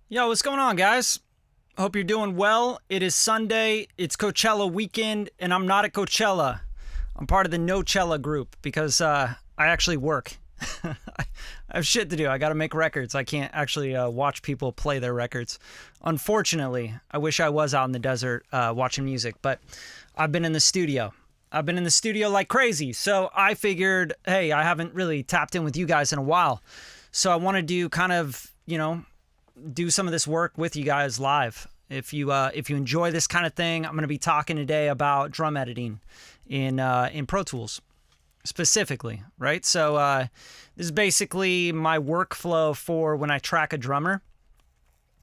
Yo, what's going on, guys? Hope you're doing well. It is Sunday, it's Coachella weekend, and I'm not at Coachella. I'm part of the No-Chella group because I actually work. I have shit to do. I got to make records. I can't actually watch people play their records. Unfortunately, I wish I was out in the desert watching music, but I've been in the studio. I've been in the studio like crazy. So I figured, hey, I haven't really tapped in with you guys in a while. So I want to do kind of, do some of this work with you guys live. If you enjoy this kind of thing, I'm going to be talking today about drum editing in Pro Tools specifically, right? So this is basically my workflow for when I track a drummer.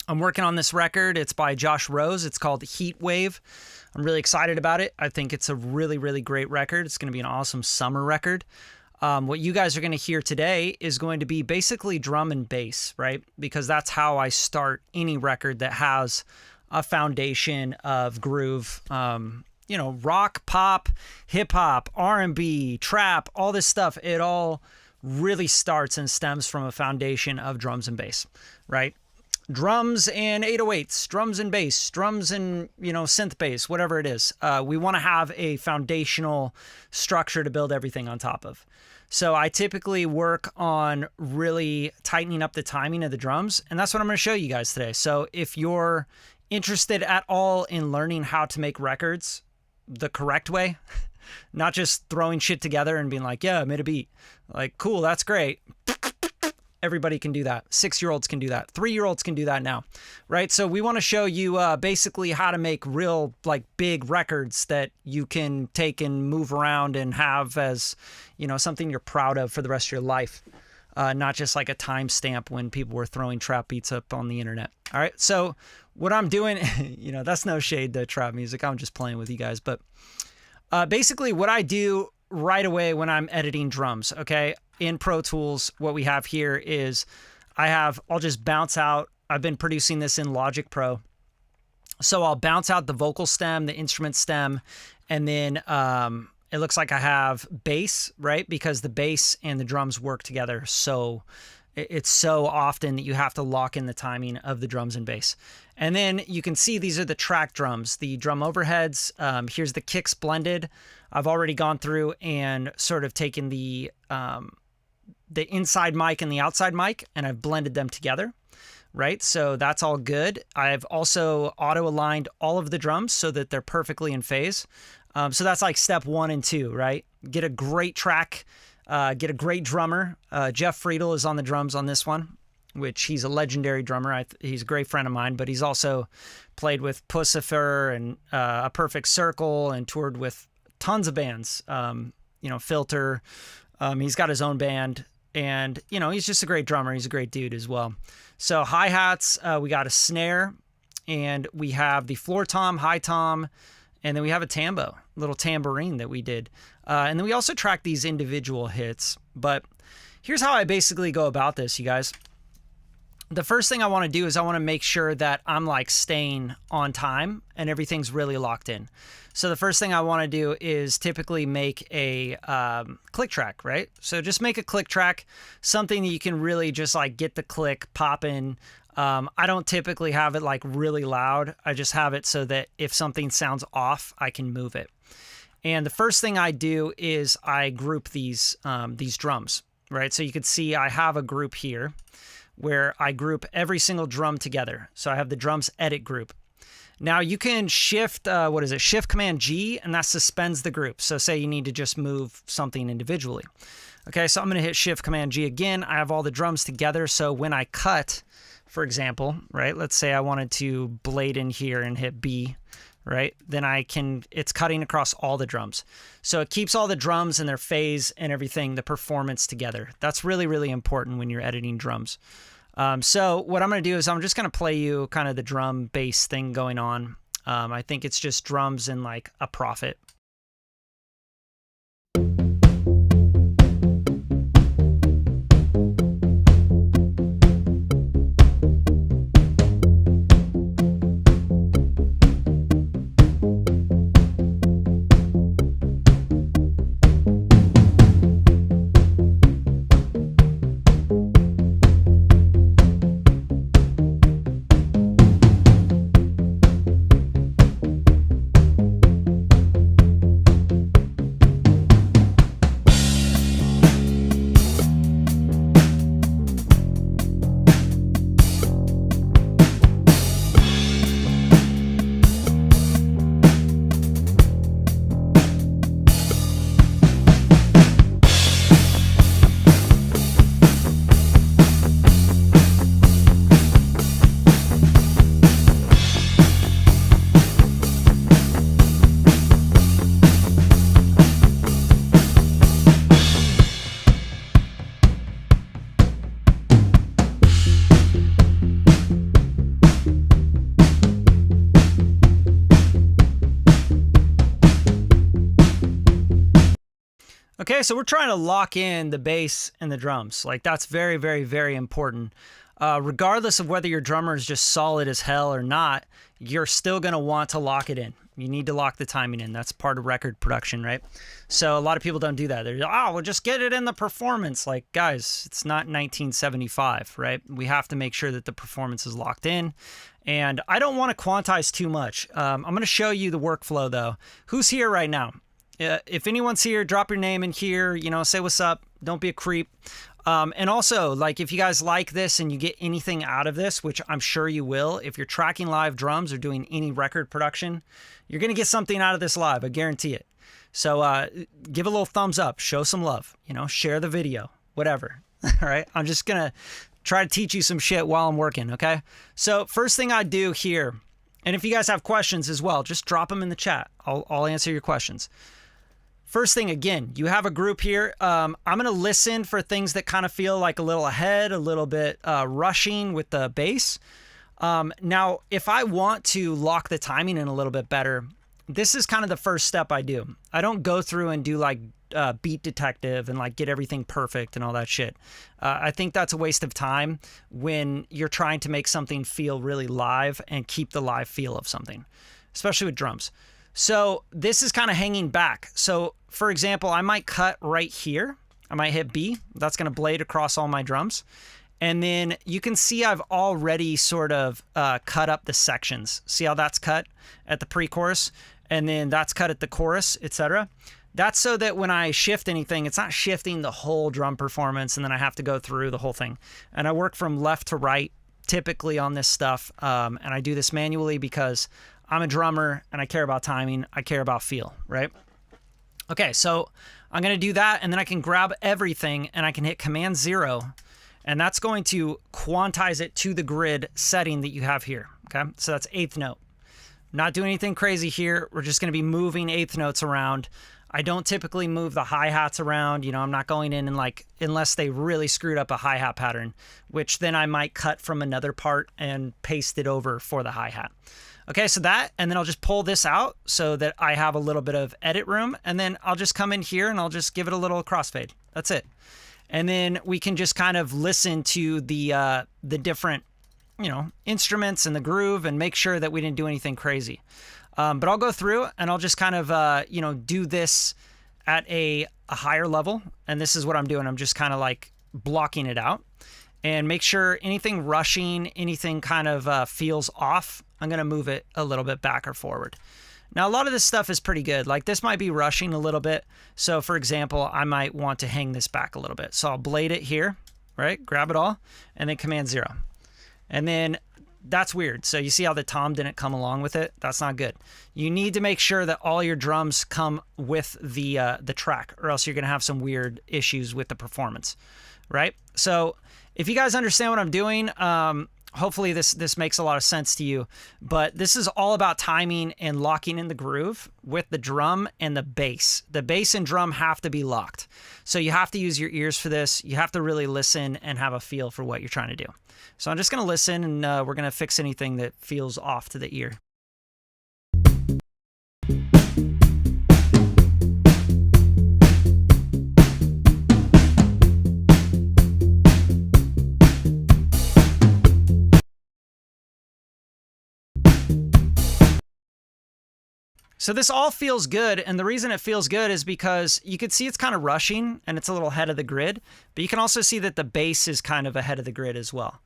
I'm working on this record. It's by Josh Rose. It's called Heat Wave. I'm really excited about it. I think it's a really, really great record. It's going to be an awesome summer record. What you guys are going to hear today is going to be basically drum and bass, right? Because that's how I start any record that has a foundation of groove. Rock, pop, hip hop, R&B, trap, all this stuff. It all really starts and stems from a foundation of drums and bass, right? Drums and 808s, drums and bass, drums and, synth bass, whatever it is. We want to have a foundational structure to build everything on top of. So I typically work on really tightening up the timing of the drums, and that's what I'm going to show you guys today. So if you're interested at all in learning how to make records the correct way, not just throwing shit together and being like, yeah, I made a beat. Like, cool, that's great. Everybody can do that. 6-year-olds can do that. 3-year-olds can do that now, right? So we want to show you basically how to make real, big records that you can take and move around and have as, something you're proud of for the rest of your life. Not just like a timestamp when people were throwing trap beats up on the internet. All right. So what I'm doing, that's no shade to trap music. I'm just playing with you guys. But basically what I do right away when I'm editing drums, okay? In Pro Tools, what we have here is I'll just bounce out. I've been producing this in Logic Pro. So I'll bounce out the vocal stem, the instrument stem, and then it looks like I have bass, right? Because the bass and the drums work together. So it's so often that you have to lock in the timing of the drums and bass. And then you can see these are the track drums, the drum overheads. Here's the kicks blended. I've already gone through and sort of taken the inside mic and the outside mic, and I've blended them together, right? So that's all good. I've also auto-aligned all of the drums so that they're perfectly in phase. So that's like step 1 and 2, right? Get a great track, get a great drummer. Jeff Friedel is on the drums on this one, which he's a legendary drummer. He's a great friend of mine, but he's also played with Pussifer and A Perfect Circle and toured with tons of bands, Filter. He's got his own band, and, he's just a great drummer. He's a great dude as well. So hi-hats, we got a snare, and we have the floor tom, high tom, and then we have a tambo, little tambourine that we did. And then we also track these individual hits. But here's how I basically go about this, you guys. The first thing I want to do is I want to make sure that I'm staying on time and everything's really locked in. So the first thing I want to do is typically make a click track, right? So just make a click track, something that you can really just get the click popping. I don't typically have it really loud. I just have it so that if something sounds off, I can move it. And the first thing I do is I group these drums, right? So you can see I have a group here where I group every single drum together. So I have the drums edit group. Now you can shift, Shift Command G, and that suspends the group. So say you need to just move something individually. Okay, so I'm gonna hit Shift Command G again. I have all the drums together. So when I cut, for example, right, let's say I wanted to blade in here and hit B, right? Then it's cutting across all the drums. So it keeps all the drums and their phase and everything, the performance together. That's really, really important when you're editing drums. So what I'm going to do is I'm just going to play you kind of the drum bass thing going on. I think it's just drums and a Prophet. Okay, so we're trying to lock in the bass and the drums. Like that's very, very, very important. Regardless of whether your drummer is just solid as hell or not, you're still going to want to lock it in. You need to lock the timing in. That's part of record production, right? So a lot of people don't do that. They're like, oh, we'll just get it in the performance. Like, guys, it's not 1975, right? We have to make sure that the performance is locked in. And I don't want to quantize too much. I'm going to show you the workflow, though. Who's here right now? If anyone's here, drop your name in here. You know, say what's up. Don't be a creep. And also, like, if you guys like this and you get anything out of this, which I'm sure you will, if you're tracking live drums or doing any record production, you're going to get something out of this live. I guarantee it. So give a little thumbs up, show some love, you know, share the video, whatever. All right. I'm just going to try to teach you some shit while I'm working. Okay. So first thing I do here, and if you guys have questions as well, just drop them in the chat. I'll answer your questions. First thing, again, you have a group here. I'm going to listen for things that kind of feel like a little ahead, a little bit rushing with the bass. Now, if I want to lock the timing in a little bit better, this is kind of the first step I do. I don't go through and do like beat detective and like get everything perfect and all that shit. I think that's a waste of time when you're trying to make something feel really live and keep the live feel of something, especially with drums. So this is kind of hanging back. So for example, I might cut right here. I might hit B. That's going to blade across all my drums. And then you can see I've already sort of cut up the sections. See how that's cut at the pre-chorus? And then that's cut at the chorus, etc. That's so that when I shift anything, it's not shifting the whole drum performance and then I have to go through the whole thing. And I work from left to right typically on this stuff. And I do this manually because I'm a drummer and I care about timing. I care about feel, right? Okay, so I'm going to do that and then I can grab everything and I can hit Command 0 and that's going to quantize it to the grid setting that you have here, okay? So that's eighth note. Not doing anything crazy here. We're just going to be moving eighth notes around. I don't typically move the hi-hats around. You know, I'm not going in and like, unless they really screwed up a hi-hat pattern, which then I might cut from another part and paste it over for the hi-hat. Okay, so that, and then I'll just pull this out so that I have a little bit of edit room, and then I'll just come in here and I'll just give it a little crossfade. That's it. And then we can just kind of listen to the different, you know, instruments and the groove and make sure that we didn't do anything crazy. But I'll go through and I'll just kind of, you know, do this at a higher level. And this is what I'm doing. I'm just kind of like blocking it out and make sure anything rushing, anything kind of feels off. I'm going to move it a little bit back or forward. Now, a lot of this stuff is pretty good. Like this might be rushing a little bit. So for example, I might want to hang this back a little bit. So I'll blade it here, right? Grab it all and then Command 0. And then that's weird. So you see how the tom didn't come along with it? That's not good. You need to make sure that all your drums come with the track or else you're going to have some weird issues with the performance, right? So if you guys understand what I'm doing, hopefully this makes a lot of sense to you, but this is all about timing and locking in the groove with the drum and the bass. The bass and drum have to be locked. So you have to use your ears for this. You have to really listen and have a feel for what you're trying to do. So I'm just going to listen and we're going to fix anything that feels off to the ear. So this all feels good, and the reason it feels good is because you can see it's kind of rushing and it's a little ahead of the grid, but you can also see that the bass is kind of ahead of the grid as well.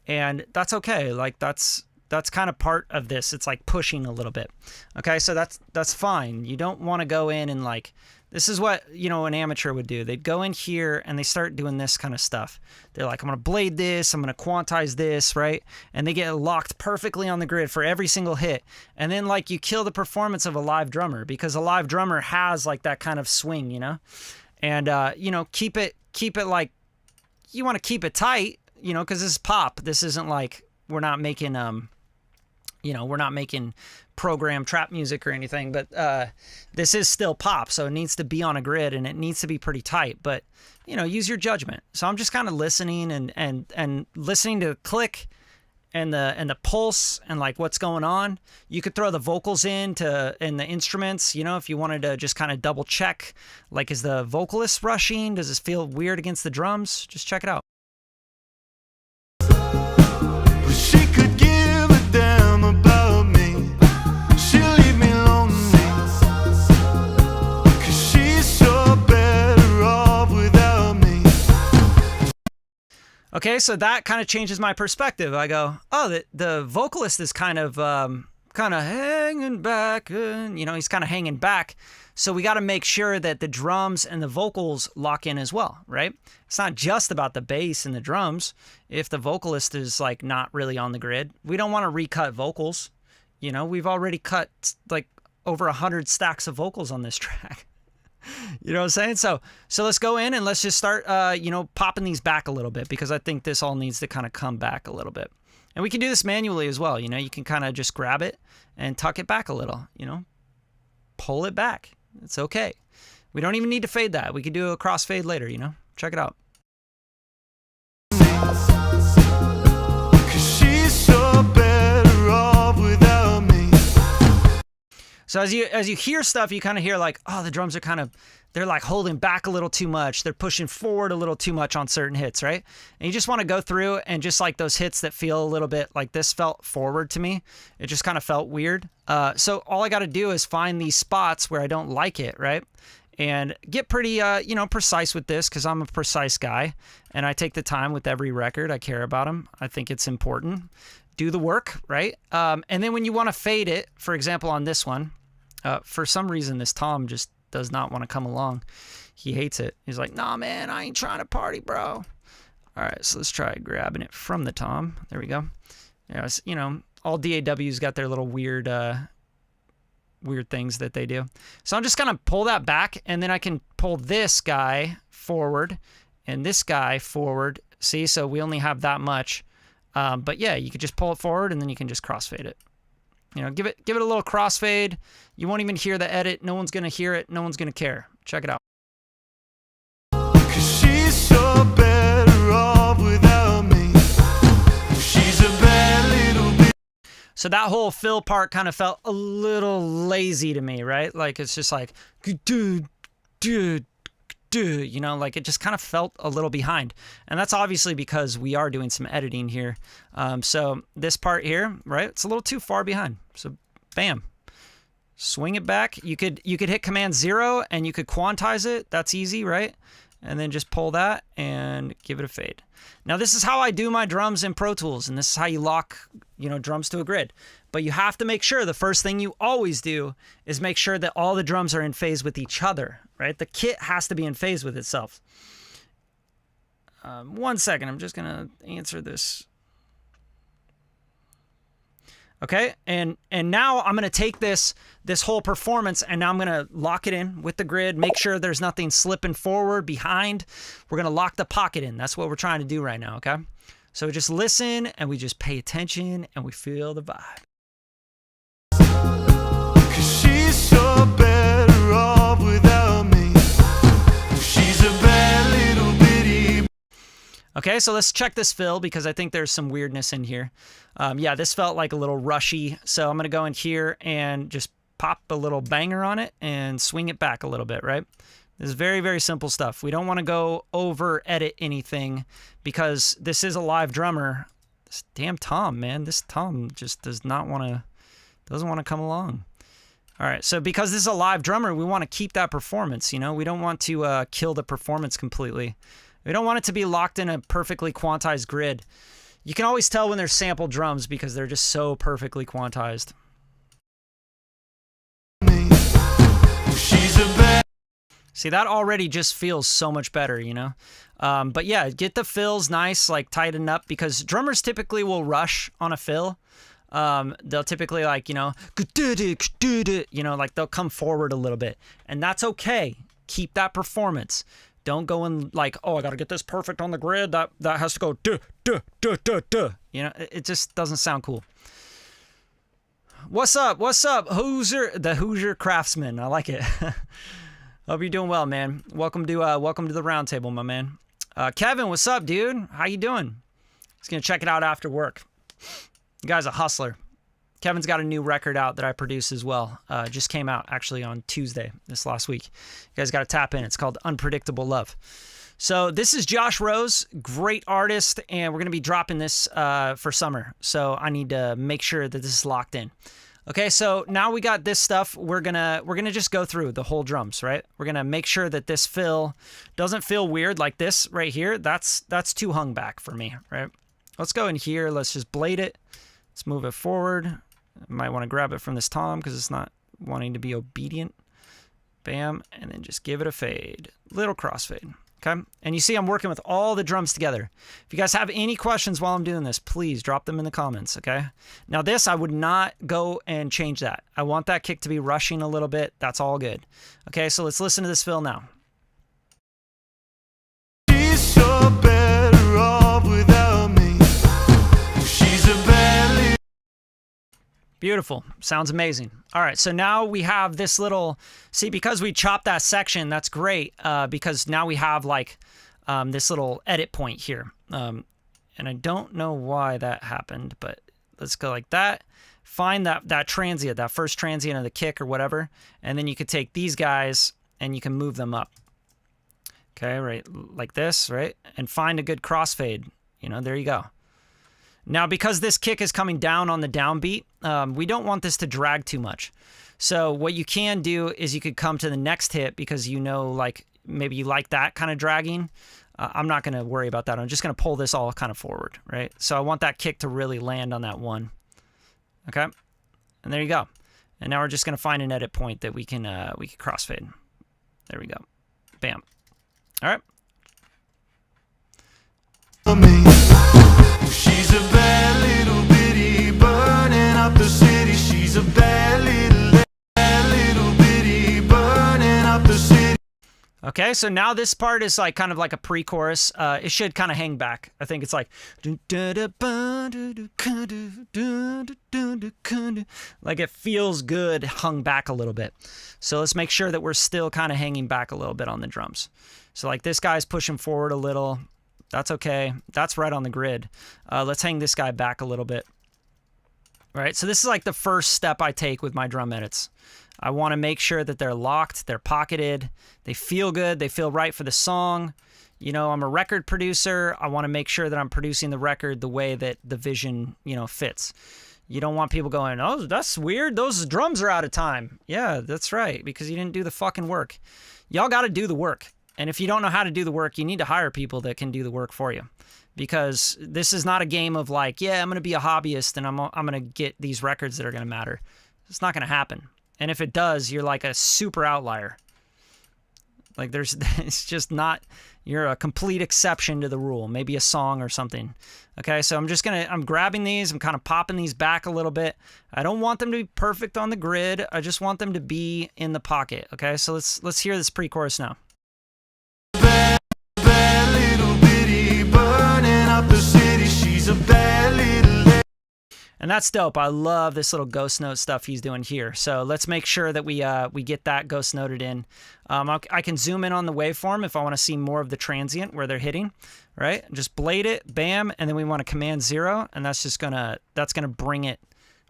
And that's okay. Like that's kind of part of this. It's like pushing a little bit. Okay, so that's fine. You don't want to go in and like, this is what, you know, an amateur would do. They'd go in here and they start doing this kind of stuff. They're like, I'm going to blade this, I'm going to quantize this, right? And they get locked perfectly on the grid for every single hit. And then like you kill the performance of a live drummer because a live drummer has like that kind of swing, you know? And, you know, keep it like, you want to keep it tight, you know, because this is pop. This isn't like, we're not making, you know, we're not making program trap music or anything, but this is still pop, so it needs to be on a grid and it needs to be pretty tight, but you know, use your judgment. So I'm just kind of listening and listening to click and the pulse and like what's going on. You could throw the vocals in the instruments, you know, if you wanted to just kind of double check, like, is the vocalist rushing? Does this feel weird against the drums? Just check it out. She could give a damn about me. She'll leave me lonely, 'cause she's so better off without me. Okay, so that kind of changes my perspective. I go, oh, the vocalist is kind of hanging back, and, you know, he's kind of hanging back. So we got to make sure that the drums and the vocals lock in as well, right? It's not just about the bass and the drums. If the vocalist is like not really on the grid, we don't want to recut vocals. You know, we've already cut like over 100 stacks of vocals on this track. You know what I'm saying? So let's go in and let's just start, you know, popping these back a little bit, because I think this all needs to kind of come back a little bit. And we can do this manually as well. You know, you can kind of just grab it and tuck it back a little, you know, pull it back. It's okay. We don't even need to fade that. We could do a crossfade later, you know? Check it out. 'Cause she's so better off without me. So as you hear stuff, you kind of hear like, oh, the drums are they're like holding back a little too much. They're pushing forward a little too much on certain hits, right? And you just want to go through and just like those hits that feel a little bit like this felt forward to me. It just kind of felt weird. So all I got to do is find these spots where I don't like it, right? And get pretty, you know, precise with this, because I'm a precise guy and I take the time with every record. I care about them. I think it's important. Do the work, right? And then when you want to fade it, for example, on this one, for some reason, this tom just does not want to come along. He hates it. He's like, nah, man, I ain't trying to party, bro. All right, so let's try grabbing it from the tom. There we go. Yeah, you know, all DAWs got their little weird things that they do. So I'm just going to pull that back, and then I can pull this guy forward and this guy forward. See, so we only have that much. But yeah, you could just pull it forward, and then you can just crossfade it. You know, give it a little crossfade. You won't even hear the edit. No one's going to hear it. No one's going to care. Check it out. 'Cause she's so better off without me. She's a bad little bitch. So that whole fill part kind of felt a little lazy to me, right? Like it's just like, you know, like it just kind of felt a little behind. And that's obviously because we are doing some editing here. So this part here, right, it's a little too far behind. So bam, swing it back. You could hit Command 0 and you could quantize it. That's easy, right? And then just pull that and give it a fade. Now this is how I do my drums in Pro Tools, and this is how you lock, you know, drums to a grid. But you have to make sure, the first thing you always do is make sure that all the drums are in phase with each other, right? The kit has to be in phase with itself. 1 second, I'm just gonna answer this. Okay, and now I'm gonna take this whole performance, and now I'm gonna lock it in with the grid, make sure there's nothing slipping forward, behind. We're gonna lock the pocket in. That's what we're trying to do right now, okay? So just listen, and we just pay attention, and we feel the vibe. 'Cause she's so better off without me. She's a bad little bitty. Okay, so let's check this fill, because I think there's some weirdness in here. Yeah, this felt like a little rushy. So I'm going to go in here and just pop a little banger on it and swing it back a little bit, right? This is very, very simple stuff. We don't want to go over edit anything, because this is a live drummer. This damn tom, man. This tom just doesn't want to come along. All right, so because this is a live drummer, we want to keep that performance, you know? We don't want to kill the performance completely. We don't want it to be locked in a perfectly quantized grid. You can always tell when they're sample drums because they're just so perfectly quantized. See, that already just feels so much better, you know? But yeah, get the fills nice, like tighten up, because drummers typically will rush on a fill. They'll typically like, you know, like they'll come forward a little bit, and that's okay. Keep that performance. Don't go in like, oh, I got to get this perfect on the grid. That has to go duh, duh, duh, duh, duh. You know, it just doesn't sound cool. What's up? What's up? The Hoosier Craftsman. I like it. Hope you're doing well, man. Welcome to the round table, my man. Kevin, what's up, dude? How you doing? Just gonna check it out after work. The guy's a hustler. Kevin's got a new record out that I produce as well. Just came out actually on Tuesday, this last week. You guys got to tap in. It's called Unpredictable Love. So this is Josh Rose, great artist, and we're going to be dropping this for summer. So I need to make sure that this is locked in. Okay, so now we got this stuff. We're gonna just go through the whole drums, right? We're gonna make sure that this fill doesn't feel weird like this right here. That's too hung back for me, right? Let's go in here. Let's just blade it. Let's move it forward. I might want to grab it from this tom because it's not wanting to be obedient. Bam, and then just give it a fade. Little crossfade. Okay, and you see I'm working with all the drums together. If you guys have any questions while I'm doing this, please drop them in the comments, okay? Now this, I would not go and change that. I want that kick to be rushing a little bit. That's all good. Okay, so let's listen to this fill now. She's so better off without me. She's a bad little. Beautiful. Sounds amazing. All right, so now we have this little, see, because we chopped that section, that's great, because now we have like this little edit point here. And I don't know why that happened, but let's go like that. Find that transient, that first transient of the kick or whatever, and then you could take these guys and you can move them up. Okay, right, like this, right? And find a good crossfade. You know, there you go. Now, because this kick is coming down on the downbeat, we don't want this to drag too much. So what you can do is you could come to the next hit because you know, like, maybe you like that kind of dragging. I'm not going to worry about that. I'm just going to pull this all kind of forward, right? So I want that kick to really land on that one. Okay? And there you go. And now we're just going to find an edit point that we can crossfade. There we go. Bam. All right. She's a bad little bitty burning up the city. She's a bad little bitty burning up the city. Okay, so now this part is like kind of like a pre-chorus. It should kind of hang back. I think it's like it feels good hung back a little bit. So let's make sure that we're still kind of hanging back a little bit on the drums. So like this guy's pushing forward a little. That's okay. That's right on the grid. Let's hang this guy back a little bit. All right, so this is like the first step I take with my drum edits. I want to make sure that they're locked, they're pocketed, they feel good, they feel right for the song. You know, I'm a record producer. I want to make sure that I'm producing the record the way that the vision, you know, fits. You don't want people going, oh, that's weird. Those drums are out of time. Yeah, that's right, because you didn't do the fucking work. Y'all got to do the work. And if you don't know how to do the work, you need to hire people that can do the work for you. Because this is not a game of like, yeah, I'm going to be a hobbyist and I'm going to get these records that are going to matter. It's not going to happen. And if it does, you're like a super outlier. Like it's just not, you're a complete exception to the rule. Maybe a song or something. Okay, so I'm grabbing these, I'm kind of popping these back a little bit. I don't want them to be perfect on the grid. I just want them to be in the pocket. Okay, so let's hear this pre-chorus now. Bad little bitty burning up the city. She's a bad little. And that's dope. I love this little ghost note stuff he's doing here. So let's make sure that we get that ghost noted in. I can zoom in on the waveform if I want to see more of the transient where they're hitting, right? Just blade it, bam, and then we want to command 0, and that's gonna bring it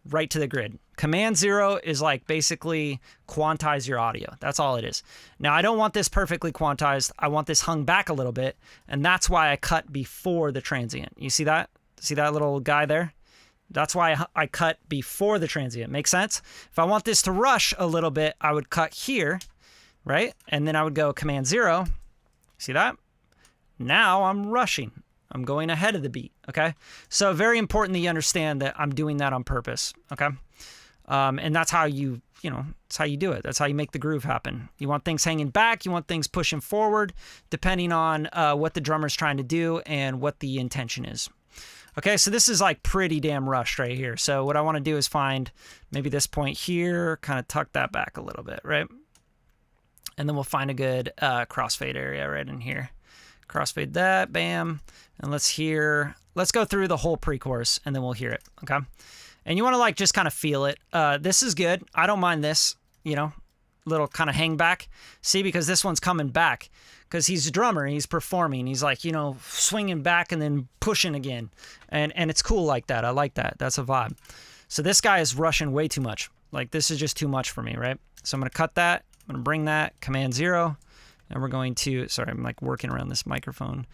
right to the grid. Command 0 is like basically quantize your audio. That's all it is. Now, I don't want this perfectly quantized. I want this hung back a little bit, and that's why I cut before the transient. You see that? See that little guy there? That's why I cut before the transient. Make sense? If I want this to rush a little bit, I would cut here, right? And then I would go command 0. See that? Now I'm rushing. I'm going ahead of the beat, okay? So very important that you understand that I'm doing that on purpose, okay? And that's how that's how you do it. That's how you make the groove happen. You want things hanging back. You want things pushing forward, depending on what the drummer's trying to do and what the intention is. Okay, so this is like pretty damn rushed right here. So what I want to do is find maybe this point here, kind of tuck that back a little bit, right? And then we'll find a good crossfade area right in here. Crossfade that, bam. And let's go through the whole pre-chorus and then we'll hear it, okay? And you want to like just kind of feel it. This is good. I don't mind this, you know. little kind of hang back. See, because this one's coming back because he's a drummer. He's performing. He's like, you know, swinging back and then pushing again. And it's cool like that. I like that. That's a vibe. So this guy is rushing way too much. Like, this is just too much for me, right? So I'm going to cut that. I'm going to bring that, Command 0. And we're going to, sorry, I'm like working around this microphone.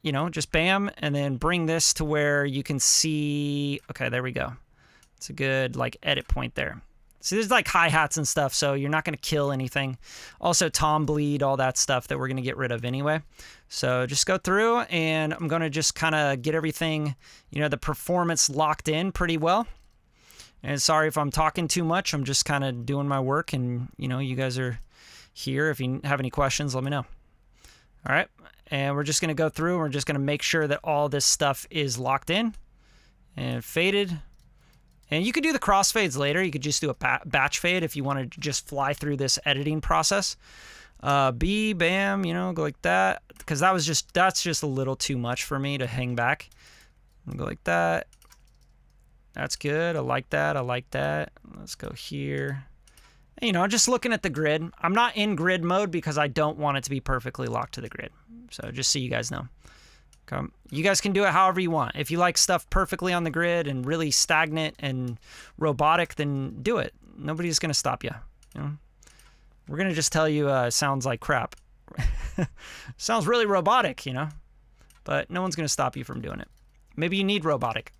You know, just bam, and then bring this to where you can see, okay, there we go. It's a good, like, edit point there. So there's, like, hi-hats and stuff, so you're not going to kill anything. Also, tom bleed, all that stuff that we're going to get rid of anyway. So just go through, and I'm going to just kind of get everything, you know, the performance locked in pretty well. And sorry if I'm talking too much. I'm just kind of doing my work, and, you know, you guys are here. If you have any questions, let me know. All right. And we're just going to go through, and we're just going to make sure that all this stuff is locked in and faded. And you could do the crossfades later. You could just do a batch fade if you want to just fly through this editing process. B, bam, you know, go like that. Because that's just a little too much for me to hang back. Go like that. That's good. I like that. I like that. Let's go here. You know, just looking at the grid. I'm not in grid mode because I don't want it to be perfectly locked to the grid. So just so you guys know. Okay. You guys can do it however you want. If you like stuff perfectly on the grid and really stagnant and robotic, then do it. Nobody's going to stop you. You know? We're going to just tell you it sounds like crap. Sounds really robotic, you know? But no one's going to stop you from doing it. Maybe you need robotic.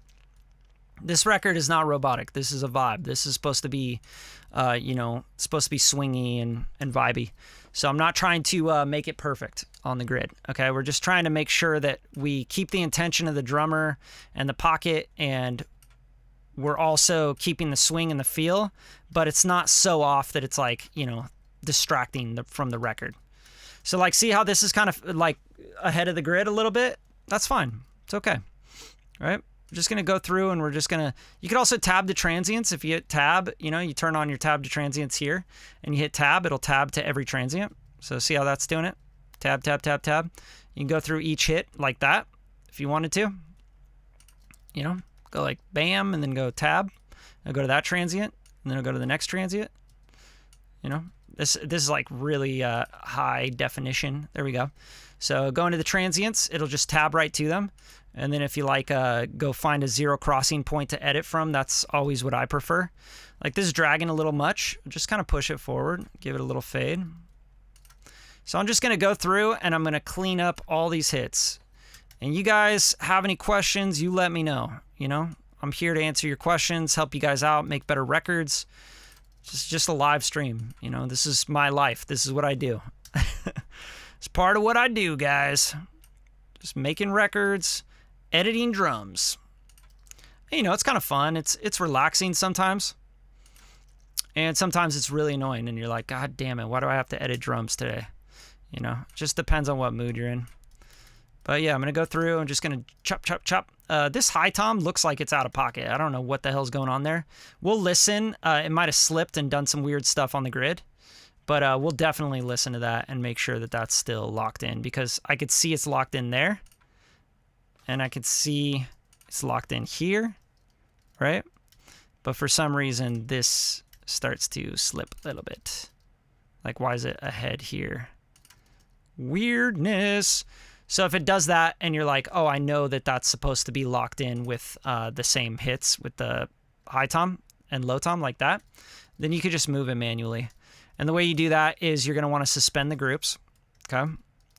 This record is not robotic. This is a vibe. This is supposed to be, you know, supposed to be swingy and vibey. So I'm not trying to make it perfect on the grid. Okay, we're just trying to make sure that we keep the intention of the drummer and the pocket, and we're also keeping the swing and the feel, but it's not so off that it's like, you know, distracting from the record. So like, see how this is kind of like ahead of the grid a little bit? That's fine. It's okay. All right. We're just going to go through, and we're just going to, you can also tab to transients. If you hit tab, you know, you turn on your tab to transients here, and you hit tab, it'll tab to every transient. So see how that's doing it? Tab, tab, tab, tab. You can go through each hit like that if you wanted to. You know, go like bam, and then go tab. I'll go to that transient, and then I'll go to the next transient. You know, this is like really high definition. There we go. So go into the transients, it'll just tab right to them. And then if you like, go find a zero crossing point to edit from, that's always what I prefer. Like this is dragging a little much. Just kind of push it forward, give it a little fade. So I'm just going to go through, and I'm going to clean up all these hits. And you guys have any questions, you let me know. You know, I'm here to answer your questions, help you guys out, make better records. Just a live stream. You know, this is my life. This is what I do. It's part of what I do, guys. Just making records, editing drums. You know, it's kind of fun. It's relaxing sometimes. And sometimes it's really annoying, and you're like, God damn it, why do I have to edit drums today? You know, just depends on what mood you're in. But yeah, I'm going to go through. I'm just going to chop, chop, chop. This high tom looks like it's out of pocket. I don't know what the hell's going on there. We'll listen. It might have slipped and done some weird stuff on the grid. But we'll definitely listen to that and make sure that that's still locked in, because I could see it's locked in there. And I could see it's locked in here, right? But for some reason, this starts to slip a little bit. Like, why is it ahead here? Weirdness. So if it does that and you're like, oh, I know that that's supposed to be locked in with the same hits with the high tom and low tom like that, then you could just move it manually. And the way you do that is you're going to want to suspend the groups. Okay.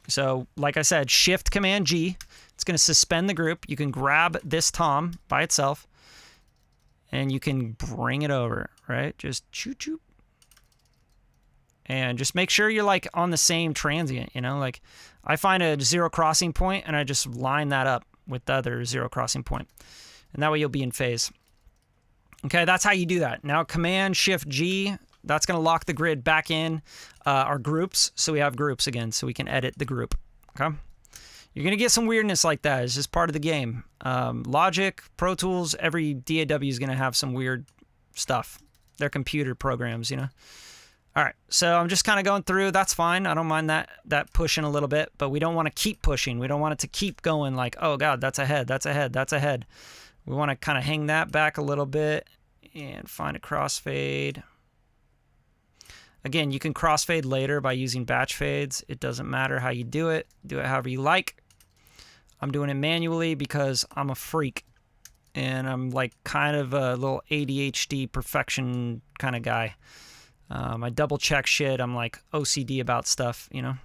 So like I said, Shift Command G, it's going to suspend the group. You can grab this tom by itself and you can bring it over, right? Just choo choo. And just make sure you're like on the same transient, you know, like I find a zero crossing point and I just line that up with the other zero crossing point. And that way you'll be in phase. Okay, that's how you do that. Now Command Shift G, that's going to lock the grid back in our groups. So we have groups again, so we can edit the group. Okay. You're going to get some weirdness like that. It's just part of the game. Logic, Pro Tools, every DAW is going to have some weird stuff. They're computer programs, you know. All right, so I'm just kind of going through. That's fine. I don't mind that pushing a little bit, but we don't want to keep pushing. We don't want it to keep going like, oh, God, that's ahead, that's ahead, that's ahead. We want to kind of hang that back a little bit and find a crossfade. Again, you can crossfade later by using batch fades. It doesn't matter how you do it. Do it however you like. I'm doing it manually because I'm a freak. And I'm like kind of a little ADHD perfection kind of guy. I double check shit. I'm like OCD about stuff, you know.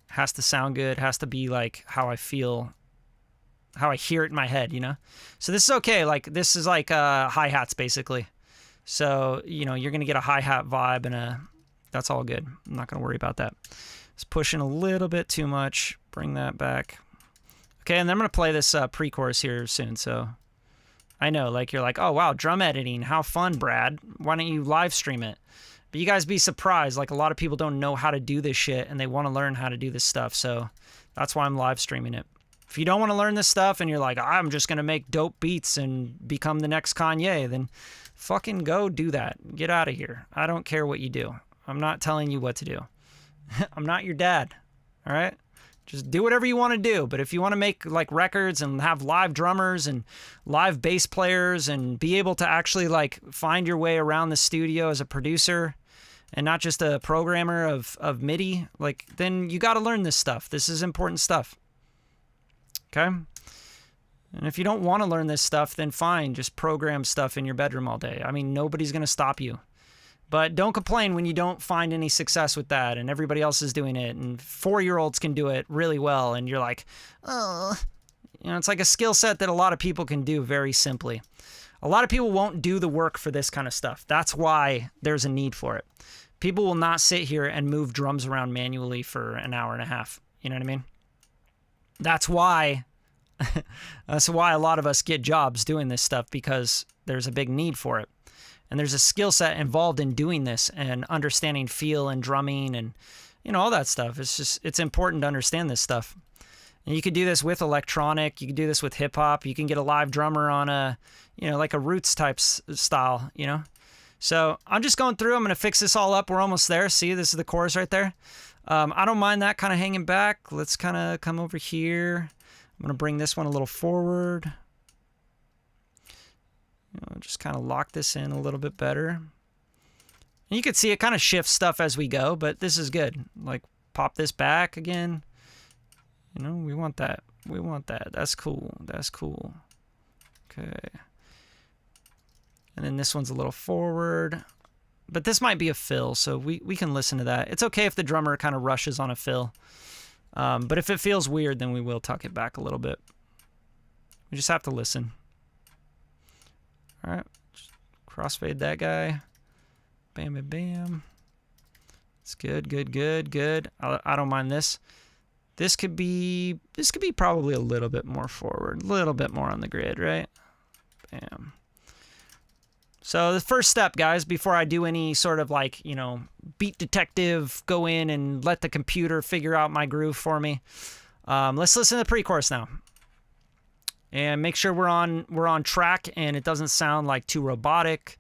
Has to sound good. Has to be like how I feel, how I hear it in my head, you know. So this is okay. Like this is like hi-hats basically. So, you know, you're going to get a hi-hat vibe and that's all good. I'm not going to worry about that. It's pushing a little bit too much. Bring that back. Okay, and then I'm going to play this pre-chorus here soon. So I know, like, you're like, oh, wow, drum editing. How fun, Brad. Why don't you live stream it? But you guys be surprised. Like, a lot of people don't know how to do this shit, and they want to learn how to do this stuff. So that's why I'm live streaming it. If you don't want to learn this stuff and you're like, I'm just going to make dope beats and become the next Kanye, then fucking go do that. Get out of here. I don't care what you do. I'm not telling you what to do. I'm not your dad. All right? Just do whatever you want to do. But if you want to make like records and have live drummers and live bass players and be able to actually like find your way around the studio as a producer and not just a programmer of MIDI, like then you got to learn this stuff. This is important stuff. Okay? And if you don't want to learn this stuff, then fine. Just program stuff in your bedroom all day. I mean, nobody's going to stop you. But don't complain when you don't find any success with that and everybody else is doing it and 4-year-olds can do it really well and you're like, oh, you know, it's like a skill set that a lot of people can do very simply. A lot of people won't do the work for this kind of stuff. That's why there's a need for it. People will not sit here and move drums around manually for an hour and a half. You know what I mean? That's why a lot of us get jobs doing this stuff, because there's a big need for it. And there's a skill set involved in doing this and understanding feel and drumming and, you know, all that stuff. It's important to understand this stuff. And you could do this with electronic. You can do this with hip hop. You can get a live drummer on a, you know, like a roots type style, you know. So I'm just going through. I'm going to fix this all up. We're almost there. See, this is the chorus right there. I don't mind that kind of hanging back. Let's kind of come over here. I'm going to bring this one a little forward. You know, just kind of lock this in a little bit better. And you can see it kind of shifts stuff as we go, but this is good. Like, pop this back again. You know, we want that. We want that. That's cool. That's cool. Okay. And then this one's a little forward. But this might be a fill, so we can listen to that. It's okay if the drummer kind of rushes on a fill. But if it feels weird, then we will tuck it back a little bit. We just have to listen. All right, just crossfade that guy. Bam, bam, bam. It's good, good, good, good. I don't mind this. This could be probably a little bit more forward, a little bit more on the grid, right? Bam. So the first step, guys, before I do any sort of like, you know, beat detective, go in and let the computer figure out my groove for me. Let's listen to the pre-chorus now. And make sure we're on track and it doesn't sound like too robotic,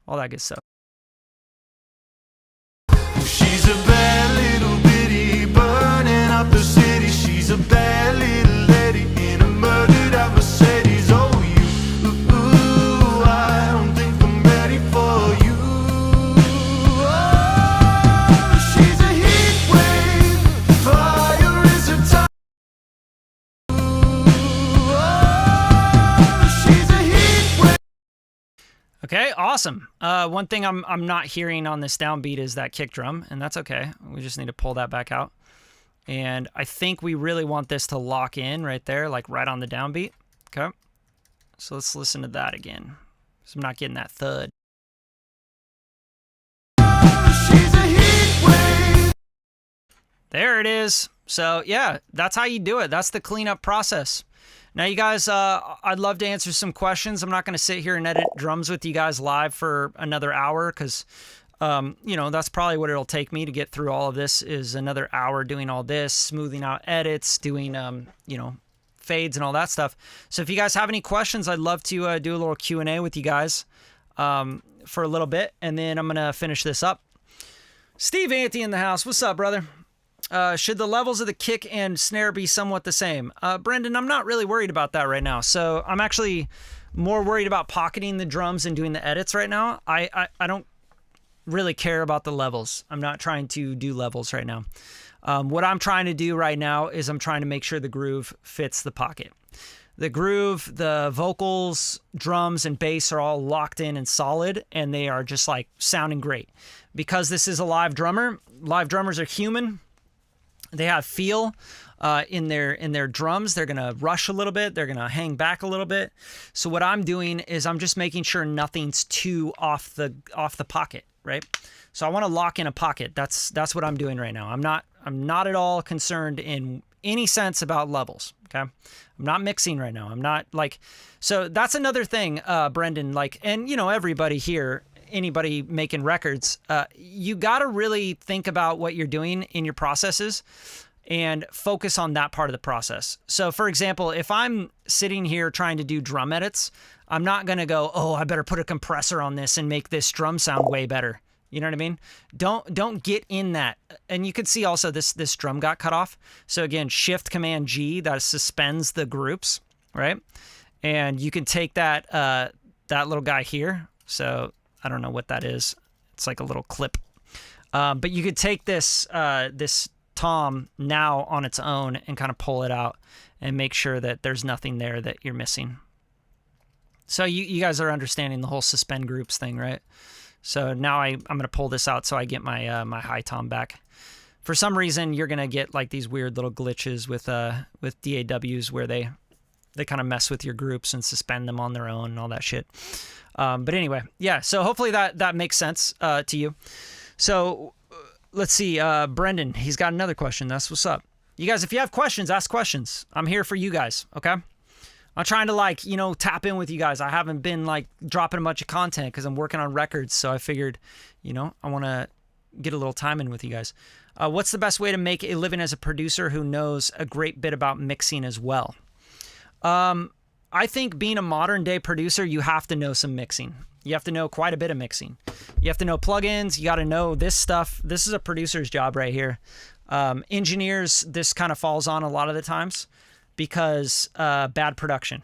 all that good stuff. She's a bad little bitty, burning up the city. She's a bad little lady in a murdered out Mercedes. Oh, I don't think I'm ready for you. Oh, she's a heat wave, fire is her type. Okay, awesome. One thing I'm not hearing on this downbeat is that kick drum, and that's okay. We just need to pull that back out. And I think we really want this to lock in right there, like right on the downbeat. Okay, so let's listen to that again. So I'm not getting that thud. There it is. So yeah, that's how you do it. That's the cleanup process. Now, you guys, I'd love to answer some questions. I'm not going to sit here and edit drums with you guys live for another hour because, you know, that's probably what it'll take me to get through all of this is another hour doing all this, smoothing out edits, doing, you know, fades and all that stuff. So if you guys have any questions, I'd love to do a little Q&A with you guys for a little bit, and then I'm going to finish this up. Steve Ante in the house. What's up, brother? Should the levels of the kick and snare be somewhat the same? Brendan, I'm not really worried about that right now. So I'm actually more worried about pocketing the drums and doing the edits right now. I don't really care about the levels. I'm not trying to do levels right now. What I'm trying to do right now is I'm trying to make sure the groove fits the pocket. The groove, the vocals, drums, and bass are all locked in and solid, and they are just like sounding great. Because this is a live drummer, live drummers are human. They have feel in their drums. They're gonna rush a little bit. They're gonna hang back a little bit. So what I'm doing is I'm just making sure nothing's too off the pocket, right? So I want to lock in a pocket. That's what I'm doing right now. I'm not at all concerned in any sense about levels. Okay, I'm not mixing right now. I'm not like, so that's another thing, Brendan. Like, and you know, everybody here, anybody making records, you got to really think about what you're doing in your processes and focus on that part of the process. So for example, if I'm sitting here trying to do drum edits, I'm not going to go, oh, I better put a compressor on this and make this drum sound way better. You know what I mean? Don't get in that. And you can see also this drum got cut off. So again, Shift Command G, that suspends the groups, right? And you can take that that little guy here. So I don't know what that is. It's like a little clip. But you could take this this tom now on its own and kind of pull it out and make sure that there's nothing there that you're missing. So you guys are understanding the whole suspend groups thing, right? So now I'm going to pull this out so I get my my high tom back. For some reason, you're going to get like these weird little glitches with DAWs where they kind of mess with your groups and suspend them on their own and all that shit. But anyway, yeah, so hopefully that makes sense to you. So let's see, Brendan, he's got another question. That's what's up. You guys, if you have questions, ask questions. I'm here for you guys, okay? I'm trying to, like, you know, tap in with you guys. I haven't been like dropping a bunch of content because I'm working on records. So I figured, you know, I want to get a little time in with you guys. What's the best way to make a living as a producer who knows a great bit about mixing as well? I think being a modern day producer, you have to know some mixing. You have to know quite a bit of mixing. You have to know plugins. You got to know this stuff. This is a producer's job right here. Engineers, this kind of falls on a lot of the times because bad production.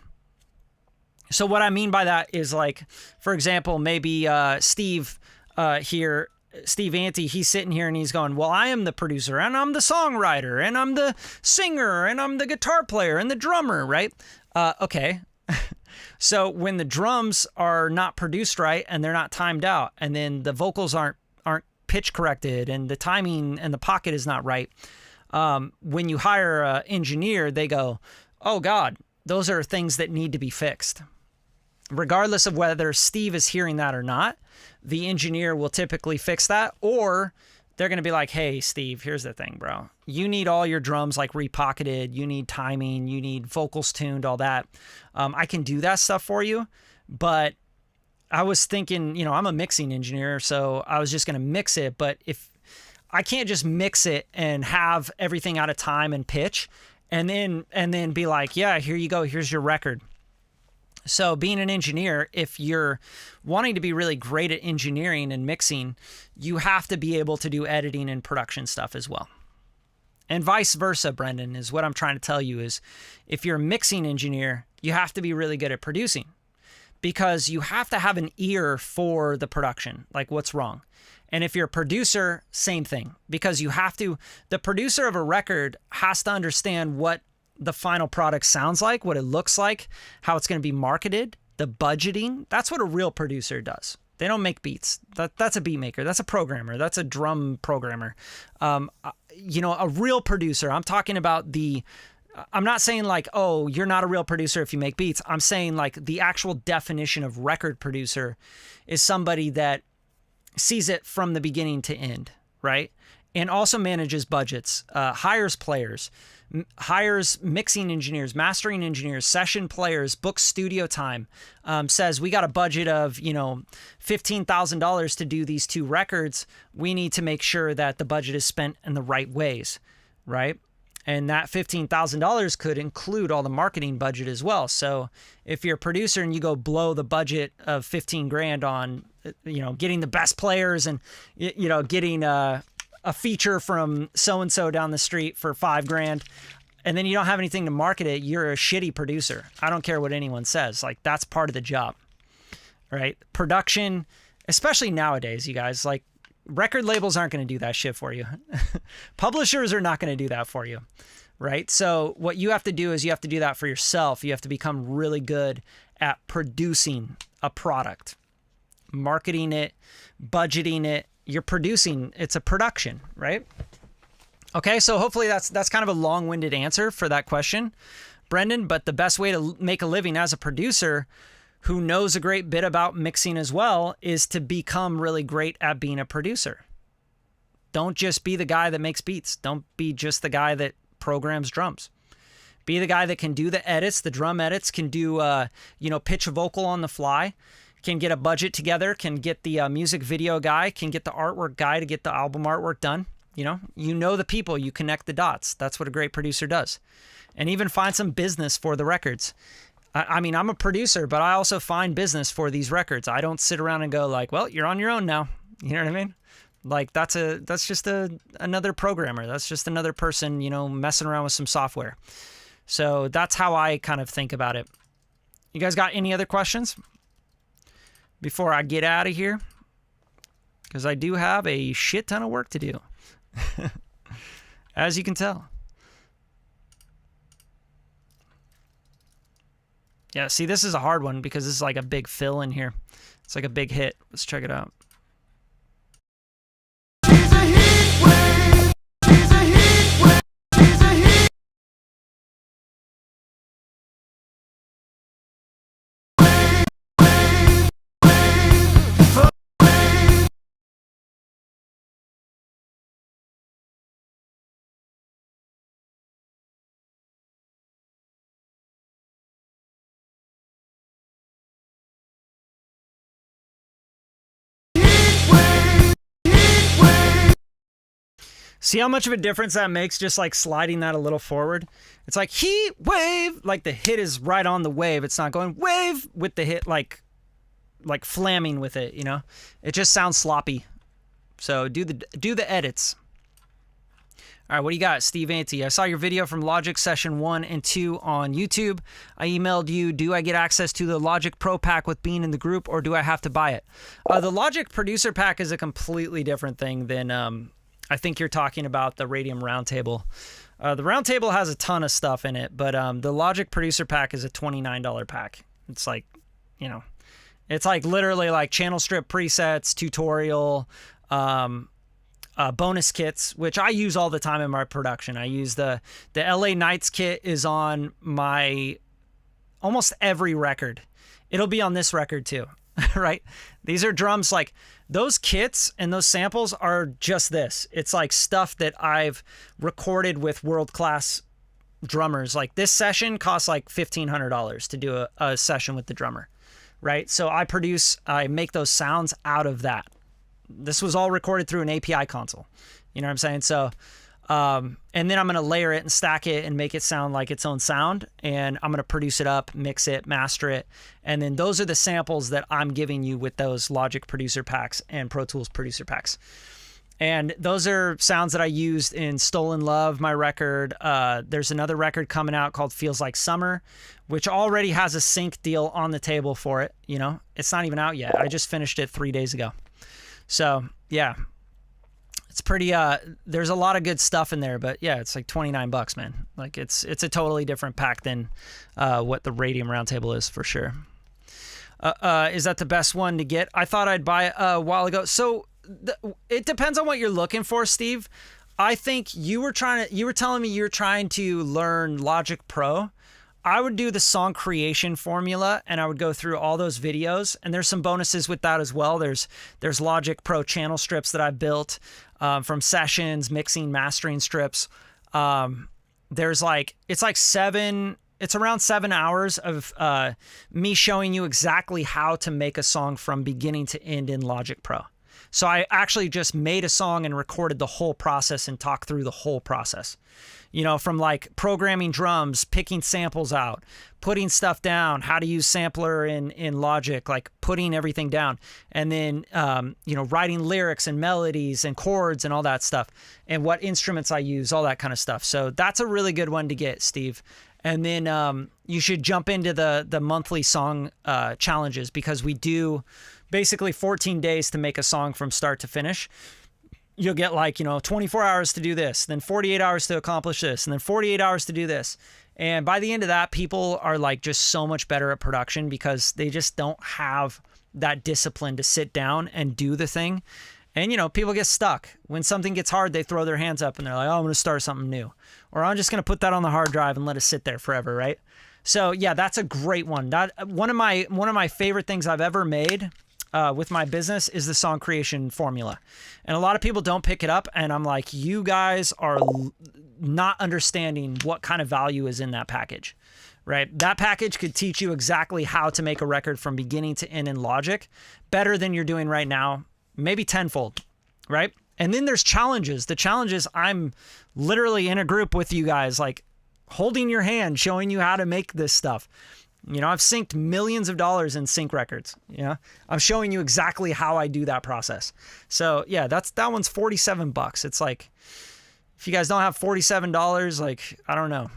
So what I mean by that is, like, for example, maybe Steve here, Steve Ante, he's sitting here and he's going, well, I am the producer and I'm the songwriter and I'm the singer and I'm the guitar player and the drummer, right? Okay. So when the drums are not produced right and they're not timed out, and then the vocals aren't pitch corrected and the timing and the pocket is not right, when you hire an engineer, they go, oh God, those are things that need to be fixed. Regardless of whether Steve is hearing that or not, the engineer will typically fix that, or they're going to be like, hey, Steve, here's the thing, bro. You need all your drums like repocketed. You need timing. You need vocals tuned, all that. I can do that stuff for you, but I was thinking, you know, I'm a mixing engineer, so I was just going to mix it. But if I can't just mix it and have everything out of time and pitch and then be like, yeah, here you go. Here's your record. So being an engineer, if you're wanting to be really great at engineering and mixing, you have to be able to do editing and production stuff as well. And vice versa, Brendan, is what I'm trying to tell you is if you're a mixing engineer, you have to be really good at producing, because you have to have an ear for the production, like what's wrong. And if you're a producer, same thing, because you have to, the producer of a record has to understand what the final product sounds like, what it looks like, how it's going to be marketed, the budgeting. That's what a real producer does. They don't make beats. That's a beat maker. That's a programmer. That's a drum programmer. You know, a real producer, I'm talking about I'm not saying like, oh, you're not a real producer if you make beats. I'm saying like the actual definition of record producer is somebody that sees it from the beginning to end, right? And also manages budgets, hires players, hires mixing engineers, mastering engineers, session players, books studio time, says we got a budget of, you know, $15,000 to do these 2 records. We need to make sure that the budget is spent in the right ways, right? And that $15,000 could include all the marketing budget as well. So if you're a producer and you go blow the budget of 15 grand on, you know, getting the best players and, you know, getting a feature from so-and-so down the street for 5 grand, and then you don't have anything to market it, you're a shitty producer. I don't care what anyone says. Like, that's part of the job, right? Production, especially nowadays, you guys. Like, record labels aren't going to do that shit for you. Publishers are not going to do that for you, right? So what you have to do is you have to do that for yourself. You have to become really good at producing a product, marketing it, budgeting it. You're producing, it's a production, right? Okay, so hopefully that's kind of a long-winded answer for that question, Brendan, but the best way to make a living as a producer who knows a great bit about mixing as well is to become really great at being a producer. Don't just be the guy that makes beats. Don't be just the guy that programs drums. Be the guy that can do the edits, the drum edits, can do, pitch a vocal on the fly, can get a budget together, can get the music video guy, can get the artwork guy to get the album artwork done. You know the people, you connect the dots. That's what a great producer does. And even find some business for the records. I mean, I'm a producer, but I also find business for these records. I don't sit around and go like, well, you're on your own now. You know what I mean? Like that's just another programmer. That's just another person, messing around with some software. So that's how I kind of think about it. You guys got any other questions before I get out of here? Because I do have a shit ton of work to do, as you can tell. Yeah, see, this is a hard one because this is like a big fill in here. It's like a big hit. Let's check it out. She's a heat wave. She's a heat wave. She's a heat See how much of a difference that makes, just like sliding that a little forward? It's like heat wave, like the hit is right on the wave. It's not going wave with the hit like flamming with it, It just sounds sloppy. So do the edits. All right, what do you got, Steve Ante? I saw your video from Logic Session 1 and 2 on YouTube. I emailed you, do I get access to the Logic Pro Pack with being in the group, or do I have to buy it? The Logic Producer Pack is a completely different thing than... I think you're talking about the Radium Roundtable. The Roundtable has a ton of stuff in it, but the Logic Producer Pack is a $29 pack. It's like, it's like literally like channel strip presets, tutorial, bonus kits, which I use all the time in my production. I use the LA Nights kit is on my almost every record. It'll be on this record too, right? These are drums like... Those kits and those samples are just this. It's like stuff that I've recorded with world-class drummers. Like this session costs like $1,500 to do a session with the drummer, right? So I make those sounds out of that. This was all recorded through an API console. You know what I'm saying? So, and then I'm going to layer it and stack it and make it sound like its own sound. And I'm going to produce it up, mix it, master it. And then those are the samples that I'm giving you with those Logic Producer Packs and Pro Tools Producer Packs. And those are sounds that I used in Stolen Love, my record. There's another record coming out called Feels Like Summer, which already has a sync deal on the table for it. It's not even out yet. I just finished it 3 days ago. So yeah. It's pretty, there's a lot of good stuff in there, but yeah, it's like $29, man. Like it's a totally different pack than what the Radium Roundtable is for sure. Is that the best one to get? I thought I'd buy it a while ago. So it depends on what you're looking for, Steve. I think you were telling me you're trying to learn Logic Pro. I would do the song creation formula and I would go through all those videos, and there's some bonuses with that as well. There's Logic Pro channel strips that I built from sessions, mixing, mastering strips. It's around 7 hours of me showing you exactly how to make a song from beginning to end in Logic Pro. So I actually just made a song and recorded the whole process and talked through the whole process. From like programming drums, picking samples out, putting stuff down, how to use sampler in Logic, like putting everything down, and then, writing lyrics and melodies and chords and all that stuff, and what instruments I use, all that kind of stuff. So that's a really good one to get, Steve. And then you should jump into the monthly song challenges, because we do basically 14 days to make a song from start to finish. You'll get 24 hours to do this, then 48 hours to accomplish this, and then 48 hours to do this. And by the end of that, people are just so much better at production because they just don't have that discipline to sit down and do the thing. And, people get stuck. When something gets hard, they throw their hands up and they're like, oh, I'm going to start something new. Or I'm just going to put that on the hard drive and let it sit there forever, right? So, yeah, that's a great one. One of my favorite things I've ever made with my business is the song creation formula. And a lot of people don't pick it up, and I'm like, you guys are not understanding what kind of value is in that package, right? That package could teach you exactly how to make a record from beginning to end in Logic better than you're doing right now, maybe tenfold, right? And then there's challenges. The challenges, I'm literally in a group with you guys, holding your hand, showing you how to make this stuff. I've synced millions of dollars in sync records. I'm showing you exactly how I do that process. So yeah, that one's $47. It's if you guys don't have $47, I don't know,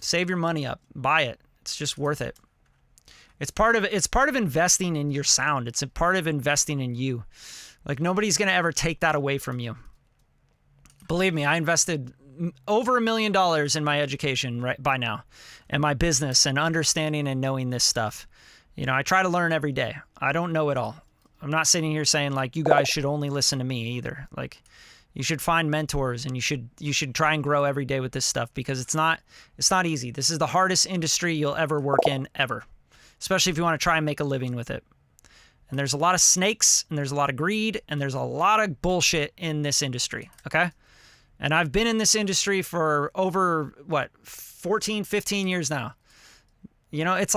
save your money up, buy it. It's just worth it. It's part of investing in your sound. It's a part of investing in you. Nobody's going to ever take that away from you. Believe me, I invested over $1 million in my education right by now, and my business, and understanding and knowing this stuff. I try to learn every day. I don't know it all. I'm not sitting here saying you guys should only listen to me either. You should find mentors, and you should try and grow every day with this stuff, because it's not easy. This is the hardest industry you'll ever work in ever, especially if you want to try and make a living with it. And there's a lot of snakes, and there's a lot of greed, and there's a lot of bullshit in this industry, okay? And I've been in this industry for over, 14, 15 years now. It's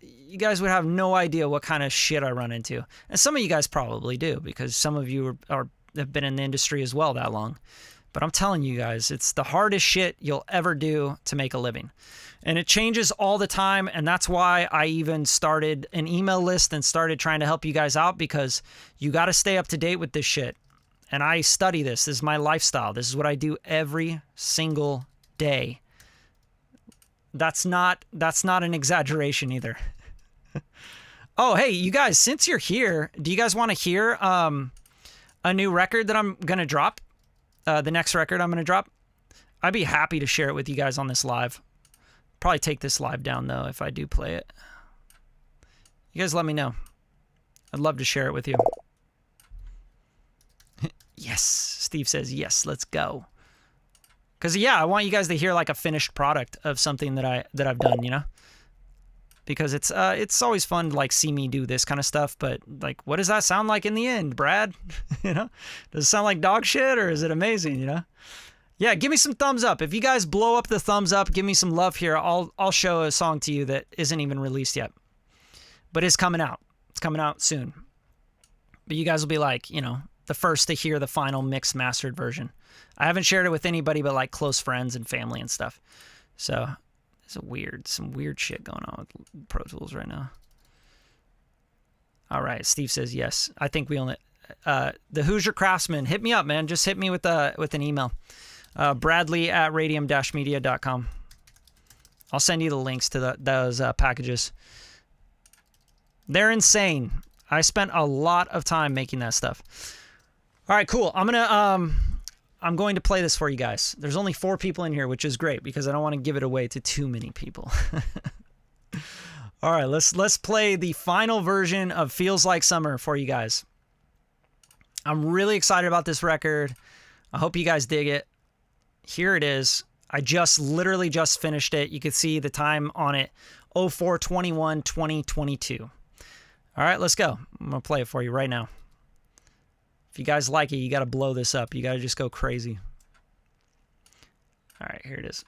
you guys would have no idea what kind of shit I run into. And some of you guys probably do, because some of you have been in the industry as well that long. But I'm telling you guys, it's the hardest shit you'll ever do to make a living. And it changes all the time, and that's why I even started an email list and started trying to help you guys out, because you got to stay up to date with this shit. And I study this. This is my lifestyle. This is what I do every single day. That's not an exaggeration either. Oh, hey, you guys, since you're here, do you guys want to hear a new record that I'm going to drop? The next record I'm going to drop? I'd be happy to share it with you guys on this live. Probably take this live down, though, if I do play it. You guys let me know. I'd love to share it with you. Yes, Steve says, yes, let's go. Because, yeah, I want you guys to hear a finished product of something that I've done, Because it's always fun to see me do this kind of stuff, but what does that sound like in the end, Brad? Does it sound like dog shit, or is it amazing, Yeah, give me some thumbs up. If you guys blow up the thumbs up, give me some love here. I'll show a song to you that isn't even released yet, but it's coming out. It's coming out soon. But you guys will be the first to hear the final mixed mastered version. I haven't shared it with anybody but close friends and family and stuff. So there's some weird shit going on with Pro Tools right now. All right, Steve says yes. I think we only the Hoosier Craftsman. Hit me up, man. Just hit me with an email. Bradley at radium-media.com. I'll send you the links to those packages. They're insane. I spent a lot of time making that stuff. All right, cool. I'm going to play this for you guys. There's only 4 people in here, which is great because I don't want to give it away to too many people. All right, let's play the final version of Feels Like Summer for you guys. I'm really excited about this record. I hope you guys dig it. Here it is. I literally just finished it. You can see the time on it, 04/21/2022. All right, let's go. I'm going to play it for you right now. If you guys like it, you got to blow this up. You got to just go crazy. All right, here it is.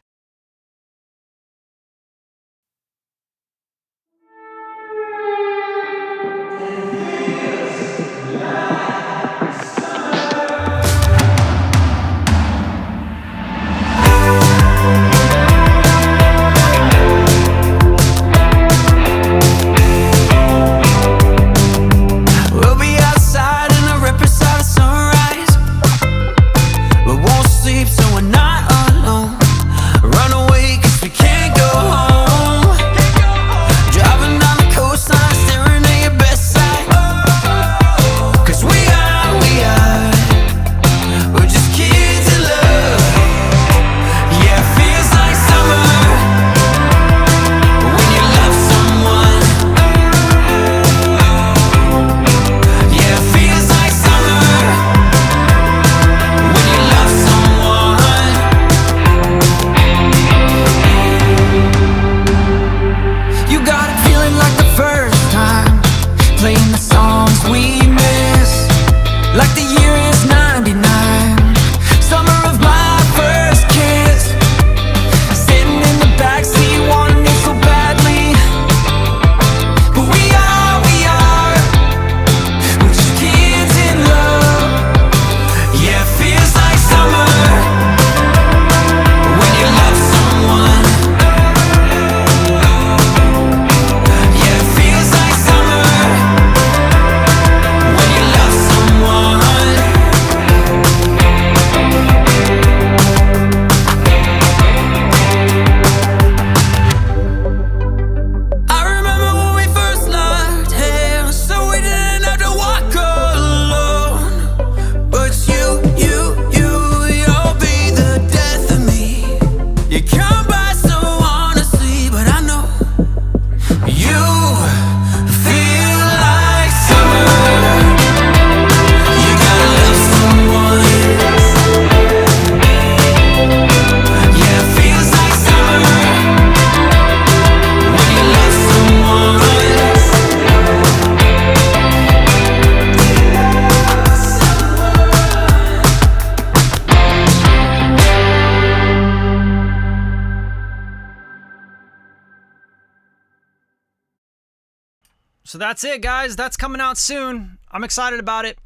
So that's it, guys. That's coming out soon. I'm excited about it.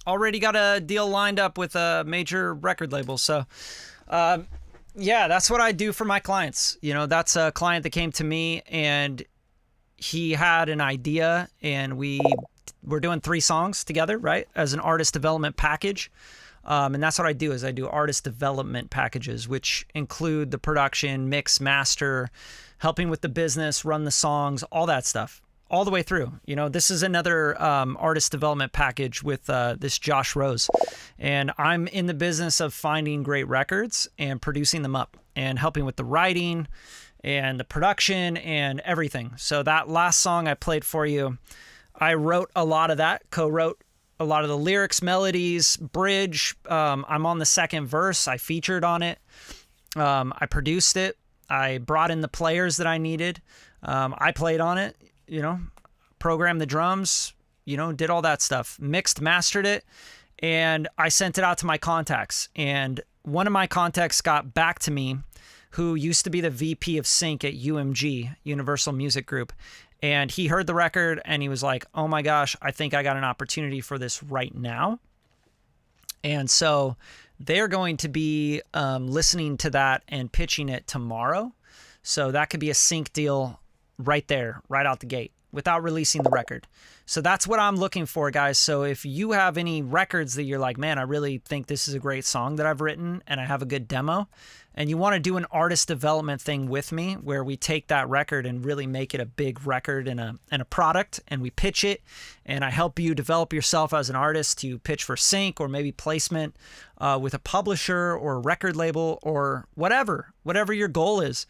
Already got a deal lined up with a major record label. So, yeah, that's what I do for my clients. You know, that's a client that came to me and he had an idea, and we're doing 3 songs together, right, as an artist development package. And that's what I do, is I do artist development packages, which include the production, mix, master, helping with the business, run the songs, all that stuff, all the way through. You know, this is another artist development package with this Josh Rose. And I'm in the business of finding great records and producing them up and helping with the writing and the production and everything. So that last song I played for you, I wrote a lot of that, co-wrote a lot of the lyrics, melodies, bridge. I'm on the second verse. I featured on it. I produced it. I brought in the players that I needed. I played on it, you know, programmed the drums, you know, did all that stuff, mixed, mastered it, and I sent it out to my contacts. And one of my contacts got back to me, who used to be the VP of Sync at UMG, Universal Music Group. And he heard the record and he was like, oh my gosh, I think I got an opportunity for this right now. And so they're going to be listening to that and pitching it tomorrow. So that could be a sync deal right there, right out the gate, without releasing the record. So that's what I'm looking for, guys. So if you have any records that you're like, man, I really think this is a great song that I've written and I have a good demo, and you want to do an artist development thing with me where we take that record and really make it a big record and a product, and we pitch it, and I help you develop yourself as an artist to pitch for sync or maybe placement with a publisher or a record label or whatever your goal is,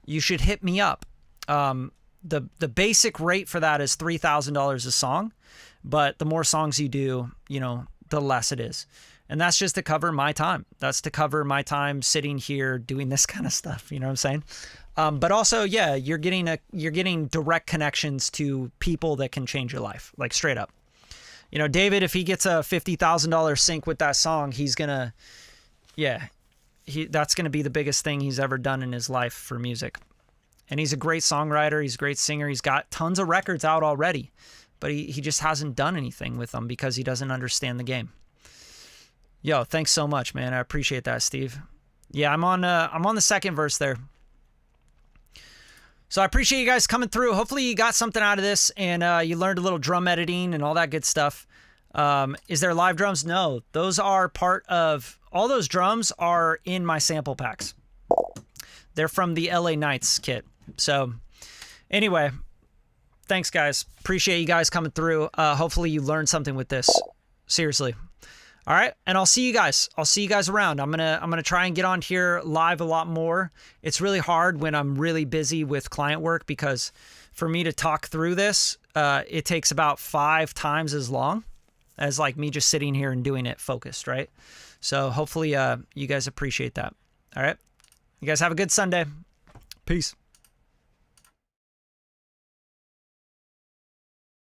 you should hit me up. The basic rate for that is $3,000 a song, but the more songs you do, you know, the less it is. And that's just to cover my time. That's to cover my time sitting here doing this kind of stuff. You know what I'm saying? But also, yeah, you're getting direct connections to people that can change your life, like straight up. You know, David, if he gets a $50,000 sync with that song, that's gonna be the biggest thing he's ever done in his life for music. And he's a great songwriter. He's a great singer. He's got tons of records out already, but he just hasn't done anything with them because he doesn't understand the game. Yo, thanks so much, man. I appreciate that, Steve. Yeah, I'm on the second verse there. So I appreciate you guys coming through. Hopefully you got something out of this and you learned a little drum editing and all that good stuff. Is there live drums? No, those are part of, all those drums are in my sample packs. They're from the LA Knights kit. So anyway, thanks guys. Appreciate you guys coming through. Hopefully you learned something with this. Seriously. All right, and I'll see you guys. I'll see you guys around. I'm gonna try and get on here live a lot more. It's really hard when I'm really busy with client work, because for me to talk through this, it takes about 5 times as long as like me just sitting here and doing it focused, right? So hopefully you guys appreciate that. All right, you guys have a good Sunday. Peace.